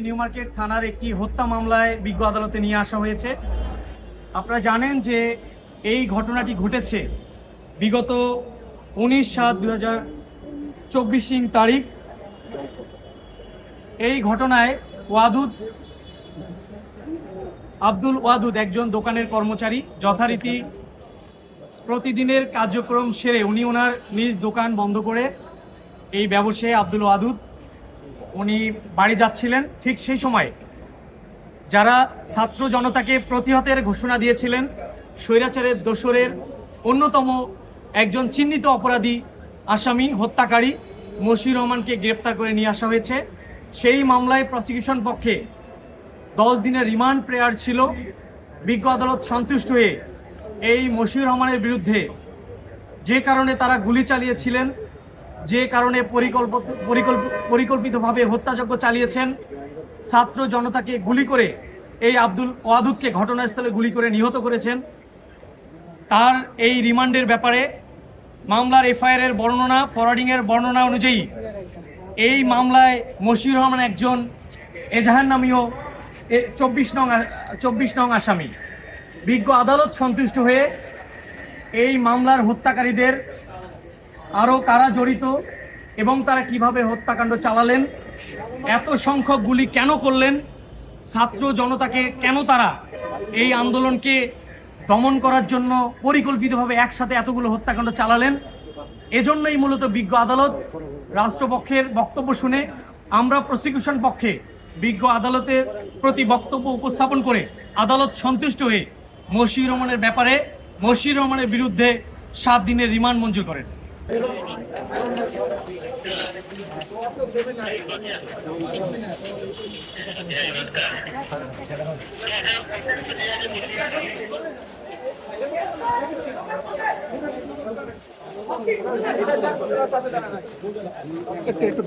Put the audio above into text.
New market থানার একটি হত্যা মামলায় বিজ্ঞ আদালতে নিয়ে আসা হয়েছে। আপনারা জানেন যে এই ঘটনাটি ঘটেছে বিগত 19/7/2024 তারিখ। এই ঘটনায় আব্দুল ওয়াদুদ একজন দোকানের কর্মচারী, যথারীতি প্রতিদিনের কার্যক্রম সেরে উনি ওনার নিজ দোকান বন্ধ করে এই ব্যবসায়ী আব্দুল ওয়াদুদ উনি বাড়ি যাচ্ছিলেন। ঠিক সেই সময় যারা ছাত্র জনতাকে প্রতিহতের ঘোষণা দিয়েছিলেন, স্বৈরাচারের দোসরের অন্যতম একজন চিহ্নিত অপরাধী আসামি হত্যাকারী মশিউর রহমানকে গ্রেপ্তার করে নিয়ে আসা হয়েছে। সেই মামলায় প্রসিকিউশন পক্ষে 10 দিনের রিমান্ড প্রেয়ার ছিল। বিজ্ঞ আদালত সন্তুষ্ট হয়ে এই মশিউর রহমানের বিরুদ্ধে যে কারণে তারা গুলি চালিয়েছিলেন, যে কারণে পরিকল্পিতভাবে হত্যাযজ্ঞ চালিয়েছেন, ছাত্র জনতাকে গুলি করে এই আব্দুল ওয়াদুদকে ঘটনাস্থলে গুলি করে নিহত করেছেন, তার এই রিমান্ডের ব্যাপারে মামলার এফআইআর এর বর্ণনা, ফরওয়ার্ডিংয়ের বর্ণনা অনুযায়ী এই মামলায় মশিউর রহমান একজন এজাহার নামীয় 24 নং আসামি। বিজ্ঞ আদালত সন্তুষ্ট হয়ে এই মামলার হত্যাকারীদের আরও কারা জড়িত এবং তারা কিভাবে হত্যাকাণ্ড চালালেন, এত সংখ্যক গুলি কেন করলেন, ছাত্র জনতাকে কেন তারা এই আন্দোলনকে দমন করার জন্য পরিকল্পিতভাবে একসাথে এতগুলো হত্যাকাণ্ড চালালেন, এজন্যই মূলত বিজ্ঞ আদালত রাষ্ট্রপক্ষের বক্তব্য শুনে আমরা প্রসিকিউশন পক্ষে বিজ্ঞ আদালতের প্রতি বক্তব্য উপস্থাপন করে আদালত সন্তুষ্ট হয়ে মশিউর রহমানের ব্যাপারে মশিউর রহমানের বিরুদ্ধে 7 দিনের রিমান্ড মঞ্জুর করেন। একটু